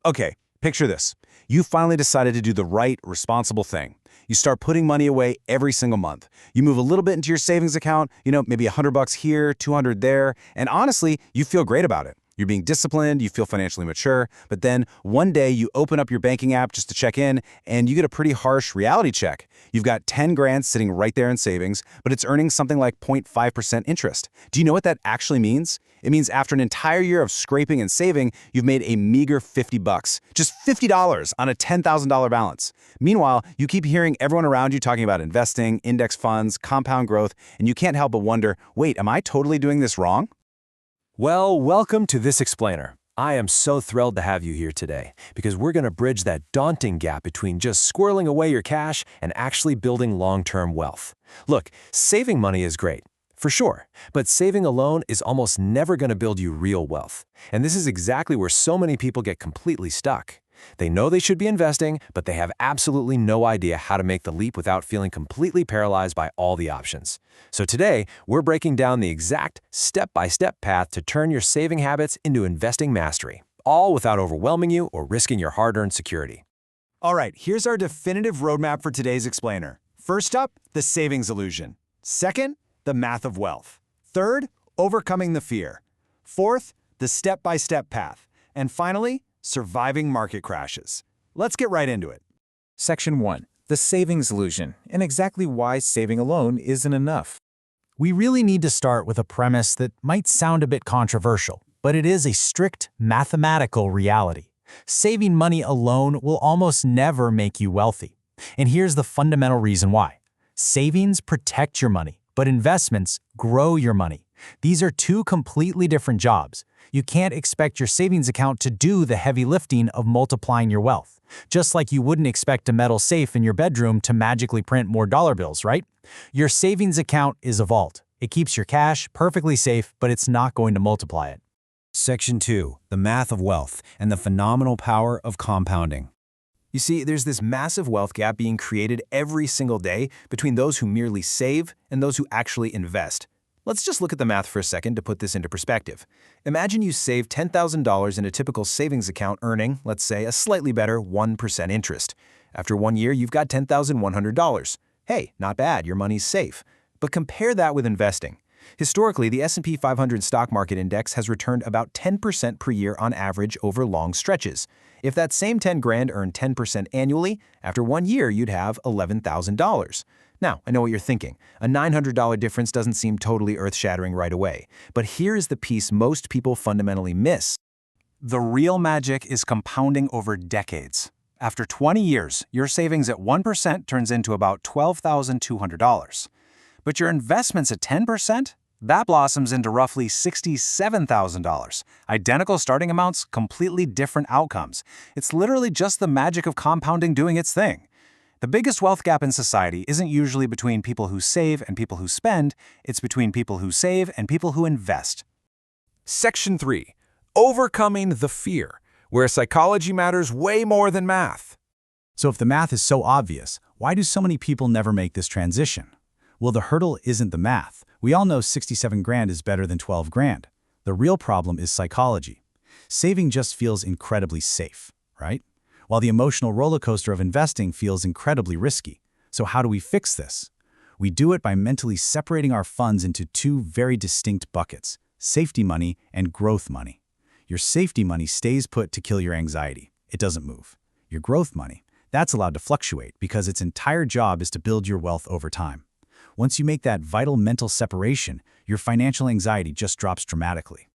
Okay, picture this. You finally decided to do the right, responsible thing. You start putting money away every single month. You move a little bit into your savings account, maybe $100 here, 200 there, and honestly, you feel great about it. You're being disciplined, you feel financially mature, but then one day you open up your banking app just to check in, and you get a pretty harsh reality check. You've got 10 grand sitting right there in savings, but it's earning something like 0.5% interest. Do you know what that actually means? It means after an entire year of scraping and saving, you've made a meager $50. Just $50 on a $10,000 balance. Meanwhile, you keep hearing everyone around you talking about investing, index funds, compound growth, and you can't help but wonder, wait, am I totally doing this wrong? Well, welcome to This Explainer. I am so thrilled to have you here today because we're going to bridge that daunting gap between just squirreling away your cash and actually building long-term wealth. Look, saving money is great, for sure, but saving alone is almost never going to build you real wealth. And this is exactly where so many people get completely stuck. They know they should be investing, but they have absolutely no idea how to make the leap without feeling completely paralyzed by all the options. So today, we're breaking down the exact step-by-step path to turn your saving habits into investing mastery, all without overwhelming you or risking your hard-earned security. All right, here's our definitive roadmap for today's explainer. First up, the savings illusion. Second, the math of wealth. Third, overcoming the fear. Fourth, the step-by-step path. And finally, surviving market crashes. Let's get right into it. Section 1. The savings illusion, and exactly why saving alone isn't enough. We really need to start with a premise that might sound a bit controversial, but it is a strict mathematical reality. Saving money alone will almost never make you wealthy. And here's the fundamental reason why. Savings protect your money, but investments grow your money. These are two completely different jobs. You can't expect your savings account to do the heavy lifting of multiplying your wealth, just like you wouldn't expect a metal safe in your bedroom to magically print more dollar bills, right? Your savings account is a vault. It keeps your cash perfectly safe, but it's not going to multiply it. Section 2. The math of wealth and the phenomenal power of compounding. You see, there's this massive wealth gap being created every single day between those who merely save and those who actually invest. Let's just look at the math for a second to put this into perspective. Imagine you save $10,000 in a typical savings account earning, let's say, a slightly better 1% interest. After 1 year, you've got $10,100. Hey, not bad, your money's safe. But compare that with investing. Historically, the S&P 500 stock market index has returned about 10% per year on average over long stretches. If that same 10 grand earned 10% annually, after 1 year, you'd have $11,000. Now, I know what you're thinking. A $900 difference doesn't seem totally earth-shattering right away. But here's the piece most people fundamentally miss. The real magic is compounding over decades. After 20 years, your savings at 1% turns into about $12,200. But your investments at 10%? That blossoms into roughly $67,000. Identical starting amounts, completely different outcomes. It's literally just the magic of compounding doing its thing. The biggest wealth gap in society isn't usually between people who save and people who spend, it's between people who save and people who invest. Section 3. Overcoming the fear, where psychology matters way more than math. So if the math is so obvious, why do so many people never make this transition? Well, the hurdle isn't the math. We all know 67 grand is better than 12 grand. The real problem is psychology. Saving just feels incredibly safe, right? While the emotional roller coaster of investing feels incredibly risky. So how do we fix this? We do it by mentally separating our funds into two very distinct buckets, safety money and growth money. Your safety money stays put to kill your anxiety. It doesn't move. Your growth money, that's allowed to fluctuate because its entire job is to build your wealth over time. Once you make that vital mental separation, your financial anxiety just drops dramatically.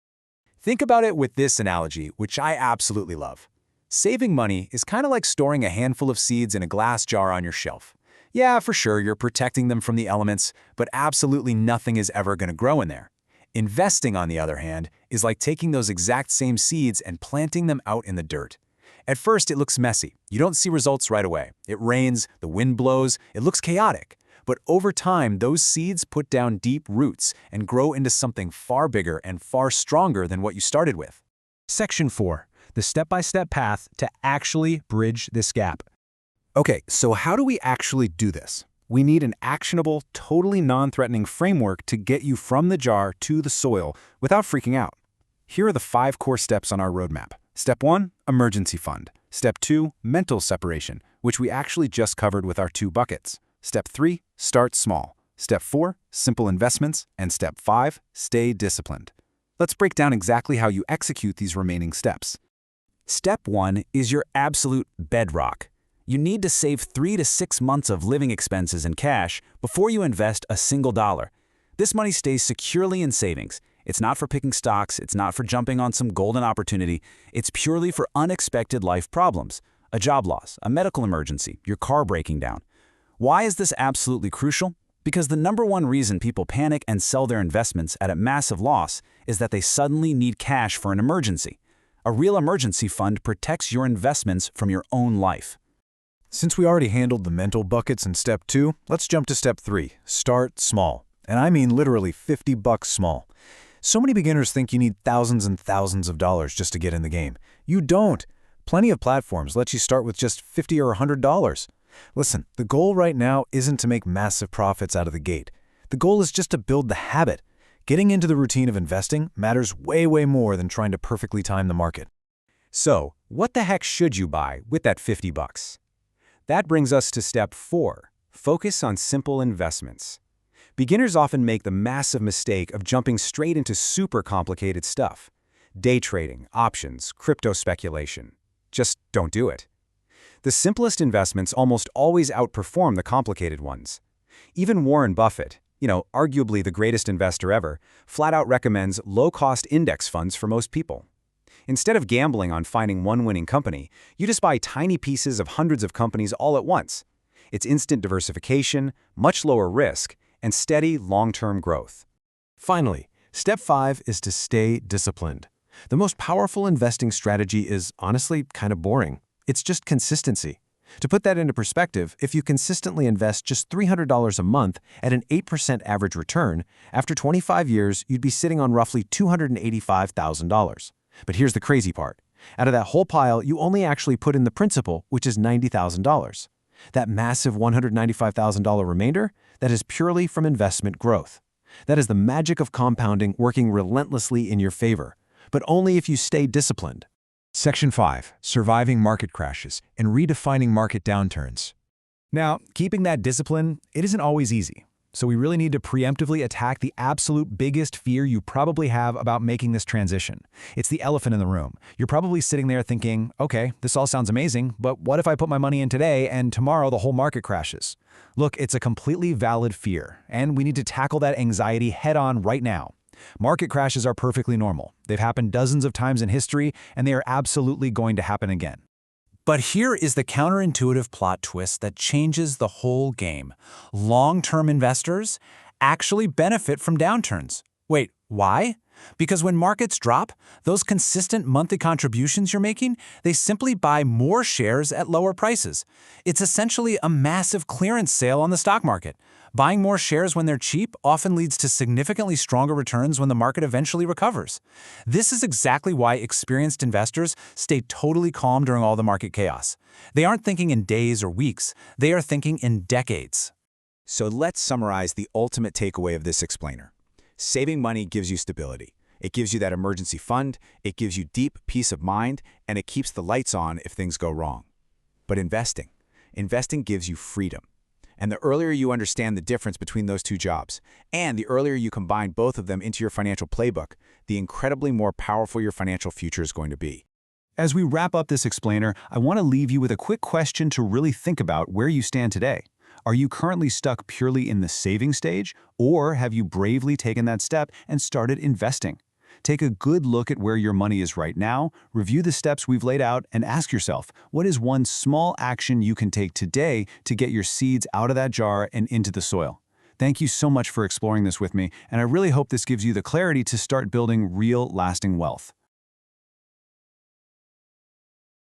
Think about it with this analogy, which I absolutely love. Saving money is kind of like storing a handful of seeds in a glass jar on your shelf. Yeah, for sure, you're protecting them from the elements, but absolutely nothing is ever going to grow in there. Investing, on the other hand, is like taking those exact same seeds and planting them out in the dirt. At first, it looks messy. You don't see results right away. It rains, the wind blows, it looks chaotic. But over time, those seeds put down deep roots and grow into something far bigger and far stronger than what you started with. Section 4. The step-by-step path to actually bridge this gap. Okay, so how do we actually do this? We need an actionable, totally non-threatening framework to get you from the jar to the soil without freaking out. Here are the 5 core steps on our roadmap. Step 1, emergency fund. Step 2, mental separation, which we actually just covered with our 2 buckets. Step 3, start small. Step 4, simple investments. And Step 5, stay disciplined. Let's break down exactly how you execute these remaining steps. Step 1 is your absolute bedrock. You need to save 3 to 6 months of living expenses in cash before you invest a single dollar. This money stays securely in savings. It's not for picking stocks, it's not for jumping on some golden opportunity, it's purely for unexpected life problems. A job loss, a medical emergency, your car breaking down. Why is this absolutely crucial? Because the number one reason people panic and sell their investments at a massive loss is that they suddenly need cash for an emergency. A real emergency fund protects your investments from your own life. Since we already handled the mental buckets in Step 2, let's jump to Step 3, start small. And I mean literally $50 small. So many beginners think you need thousands and thousands of dollars just to get in the game. You don't. Plenty of platforms let you start with just $50 or $100. Listen, the goal right now isn't to make massive profits out of the gate. The goal is just to build the habit. Getting into the routine of investing matters way more than trying to perfectly time the market. So, what the heck should you buy with that $50? That brings us to Step 4, focus on simple investments. Beginners often make the massive mistake of jumping straight into super complicated stuff. Day trading, options, crypto speculation. Just don't do it. The simplest investments almost always outperform the complicated ones. Even Warren Buffett, arguably the greatest investor ever, flat out recommends low-cost index funds for most people. Instead of gambling on finding one winning company, you just buy tiny pieces of hundreds of companies all at once. It's instant diversification, much lower risk, and steady long-term growth. Finally, Step 5 is to stay disciplined. The most powerful investing strategy is honestly kind of boring. It's just consistency. To put that into perspective, if you consistently invest just $300 a month at an 8% average return, after 25 years, you'd be sitting on roughly $285,000. But here's the crazy part. Out of that whole pile, you only actually put in the principal, which is $90,000. That massive $195,000 remainder, that is purely from investment growth. That is the magic of compounding working relentlessly in your favor, but only if you stay disciplined. Section 5, surviving market crashes and redefining market downturns. Now, keeping that discipline, it isn't always easy. So we really need to preemptively attack the absolute biggest fear you probably have about making this transition. It's the elephant in the room. You're probably sitting there thinking, okay, this all sounds amazing, but what if I put my money in today and tomorrow the whole market crashes? Look, it's a completely valid fear, and we need to tackle that anxiety head-on right now. Market crashes are perfectly normal. They've happened dozens of times in history, and they are absolutely going to happen again. But here is the counterintuitive plot twist that changes the whole game. Long-term investors actually benefit from downturns. Wait, why? Because when markets drop, those consistent monthly contributions you're making, they simply buy more shares at lower prices. It's essentially a massive clearance sale on the stock market. Buying more shares when they're cheap often leads to significantly stronger returns when the market eventually recovers. This is exactly why experienced investors stay totally calm during all the market chaos. They aren't thinking in days or weeks, they are thinking in decades. So let's summarize the ultimate takeaway of this explainer. Saving money gives you stability. It gives you that emergency fund, it gives you deep peace of mind, and it keeps the lights on if things go wrong. But investing gives you freedom. And the earlier you understand the difference between those two jobs, and the earlier you combine both of them into your financial playbook, the incredibly more powerful your financial future is going to be. As we wrap up this explainer, I want to leave you with a quick question to really think about where you stand today. Are you currently stuck purely in the saving stage, or have you bravely taken that step and started investing? Take a good look at where your money is right now, review the steps we've laid out, and ask yourself, what is one small action you can take today to get your seeds out of that jar and into the soil? Thank you so much for exploring this with me, and I really hope this gives you the clarity to start building real, lasting wealth.